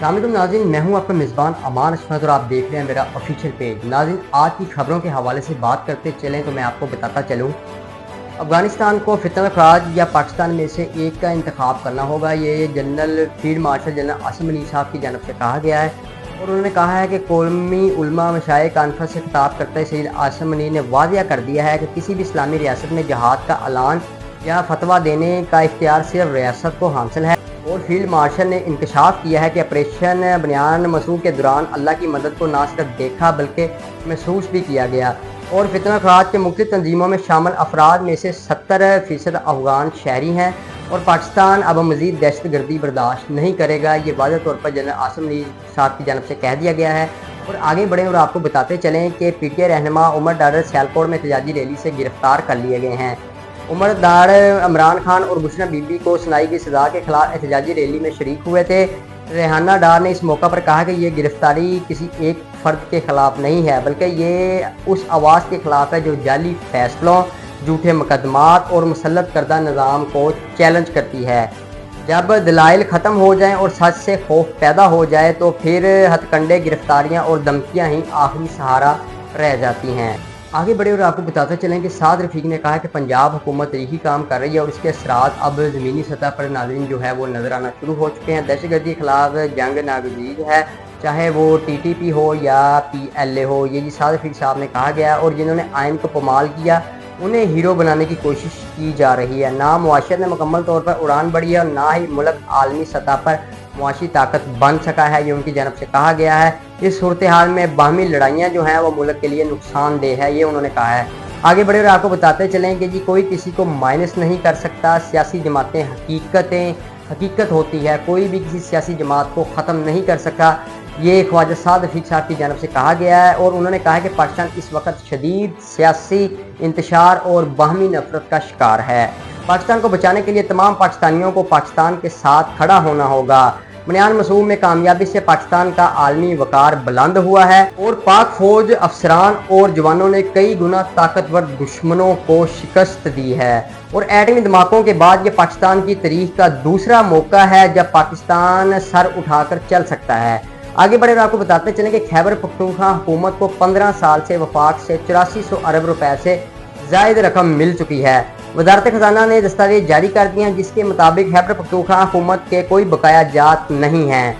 अस्सलाम वालेकुम नाज़रीन, मैं हूं आपका मेज़बान अमान अशफाक और आप देख रहे हैं मेरा ऑफिशियल पेज। नाज़रीन, आज की खबरों के हवाले से बात करते चलें तो मैं आपको बताता चलूं, अफ़गानिस्तान को फितरत ख़राज या पाकिस्तान में से एक का इंतखाब करना होगा। ये general field marshal general Asim Munir साहब की जानब से कहा गया है और उन्होंने कहा है कि कौमी उलमा मशाए कॉन्फ्रेंस से खिताब करते हुए सैयद आसिम मुनीर ने वाज़िया कर दिया है कि किसी भी इस्लामी रियासत में जहाद का ऐलान या फतवा देने का इख्तियार सिर्फ रियासत को हासिल है। और फील्ड मार्शल ने इंकशाफ किया है कि ऑपरेशन बनियान मसूर के दौरान अल्लाह की मदद को ना सिर्फ देखा बल्कि महसूस भी किया गया। और फितना खराज के मुख्तलिफ तंजीमों में शामिल अफराद में से 70% अफगान शहरी हैं और पाकिस्तान अब मज़ीद दहशत गर्दी बर्दाश्त नहीं करेगा। ये वाज़ह तौर पर जनरल आसिम मुनीर साहब की जानब से कह दिया गया है। और आगे बढ़ें और आपको बताते चलें कि PTI रहनुमा उमर डार सियालकोट में एहतजाजी रैली से गिरफ्तार कर लिए गए हैं। उमर डार इमरान खान और गुलशन बीबी को सुनाई गई सज़ा के खिलाफ एहतजाजी रैली में शरीक हुए थे। रेहाना डार ने इस मौका पर कहा कि ये गिरफ्तारी किसी एक फ़र्द के खिलाफ नहीं है बल्कि ये उस आवाज़ के खिलाफ है जो जाली फैसलों, झूठे मुकदमात और मुसल्लत करदा निज़ाम को चैलेंज करती है। जब दलाइल ख़त्म हो जाएं और सच से खौफ पैदा हो जाए तो फिर हथकंडे, गिरफ्तारियां और धमकियां ही आखिरी सहारा रह जाती हैं। आगे बढ़े और आपको बताते चलें कि साद रफ़ीक ने कहा कि पंजाब हुकूमत तरीक़ी काम कर रही है और इसके असरात अब ज़मीनी सतह पर नाज़रीन जो है वो नज़र आना शुरू हो चुके हैं। दहशतगर्दी के खिलाफ जंग नागज़ीर है, चाहे वो TTP हो या PLA हो। ये जी साद रफ़ीक साहब ने कहा गया और जिन्होंने आइन को पामाल किया उन्हें हीरो बनाने की कोशिश की जा रही है। ना मुआशरत ने मुकम्मल तौर पर उड़ान बढ़ी है और ना ही मुल्क आलमी सतह पर मुआशी ताकत बन सका है, ये उनकी जानब से कहा गया है। इस सूरत हाल में बाहमी लड़ाइयाँ जो हैं वो मुल्क के लिए नुकसानदेह है, ये उन्होंने कहा है। आगे बढ़े और आपको बताते चलें कि जी कोई किसी को माइनस नहीं कर सकता। सियासी जमातें हकीकत होती है, कोई भी किसी सियासी जमात को ख़त्म नहीं कर सका। ये ख्वाजा साद रफ़ीक साहब की जानब से कहा गया है और उन्होंने कहा कि पाकिस्तान इस वक्त शदीद सियासी इंतशार और बाहमी नफरत का शिकार है। पाकिस्तान को बचाने के लिए तमाम पाकिस्तानियों को पाकिस्तान के साथ खड़ा होना होगा। बनियान मसूर में कामयाबी से पाकिस्तान का आलमी वकार बुलंद हुआ है और पाक फौज अफसरान और जवानों ने कई गुना ताकतवर दुश्मनों को शिकस्त दी है। और एटमी धमाकों के बाद ये पाकिस्तान की तारीख का दूसरा मौका है जब पाकिस्तान सर उठाकर चल सकता है। आगे बढ़े और आपको बताते चलें कि खैबर पख्तूनख्वा हुकूमत को 15 साल से वफाक से 8400 अरब रुपए से ज़ायद रकम मिल चुकी है। वजारत खजाना ने दस्तावेज जारी कर दिए हैं जिसके मुताबिक खैबर पख्तूनख्वा हुकूमत के कोई बकाया जात नहीं हैं।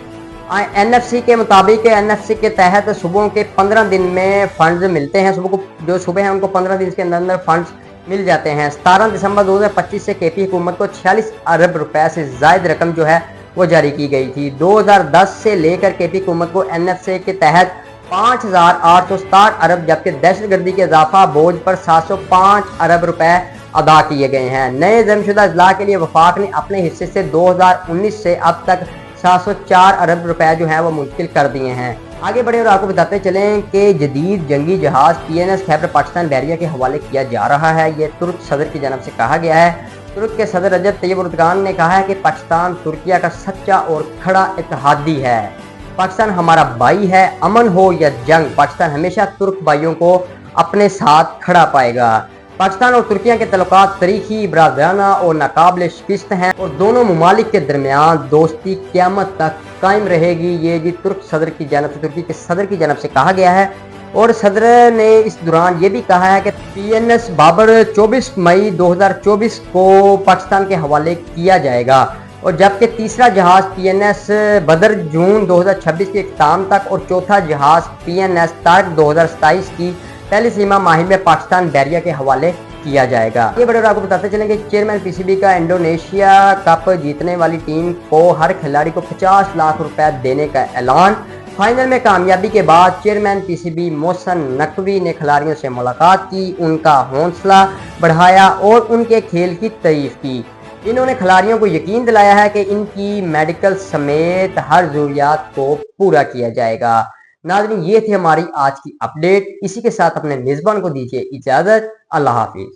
NFC के मुताबिक NFC के तहत सूबों के 15 दिन में फंड्स मिलते हैं। सूबों को जो सूबे हैं उनको 15 दिन के अंदर फंड्स मिल जाते हैं। 17 दिसंबर 2025 से KP हुकूमत को 46 अरब रुपए से ज़ायद रकम जो है वो जारी की गई थी। 2010 से लेकर KP हुकूमत को NFC के तहत 5867 अरब जबकि दहशतगर्दी के इजाफा बोझ पर 705 अरब रुपए अदा किए गए हैं। नए जमशुदा अजला के लिए वफाक ने अपने हिस्से से 2019 से अब तक 704 अरब रुपए जो है वो मुंतकिल कर दिए हैं। आगे बढ़े और आपको बताते चलें कि जदीद जंगी जहाज PNS खैबर पाकिस्तान बहरिया के हवाले किया जा रहा है। ये तुर्क सदर की जानब से कहा गया है। तुर्क के सदर रजब तैयब एर्दोगान ने कहा है कि पाकिस्तान तुर्किया का सच्चा और खड़ा इत्तेहादी है। पाकिस्तान हमारा भाई है, अमन हो या जंग, पाकिस्तान हमेशा तुर्क भाइयों को अपने साथ खड़ा पाएगा। पाकिस्तान और तुर्किया के तल्लुकात तारीखी, बरादराना और नाकाबिल शिकस्त हैं और दोनों ममालिक के दरमियान दोस्ती क़यामत तक कायम रहेगी। ये जी तुर्क सदर की जानब से, तुर्की के सदर की जानब से कहा गया है। और सदर ने इस दौरान ये भी कहा है कि PNS बाबर 24 मई 2024 को पाकिस्तान के हवाले किया जाएगा और जबकि तीसरा जहाज PNS बदर जून 2026 के इख्तिताम तक और चौथा जहाज PNS तारिक 2027 की पहली सीमा माही में पाकिस्तान बहरिया के हवाले किया जाएगा। ये बड़े आपको बताते चलें कि चेयरमैन PCB का इंडोनेशिया कप जीतने वाली टीम को हर खिलाड़ी को 50 लाख रुपए देने का ऐलान। फाइनल में कामयाबी के बाद चेयरमैन PCB मोहसन नकवी ने खिलाड़ियों से मुलाकात की, उनका हौसला बढ़ाया और उनके खेल की तारीफ की। इन्होंने खिलाड़ियों को यकीन दिलाया है कि इनकी मेडिकल समेत हर जरूरियात को पूरा किया जाएगा। नाज़रीन, ये थी हमारी आज की अपडेट। इसी के साथ अपने मेज़बान को दीजिए इजाज़त। अल्लाह हाफिज़।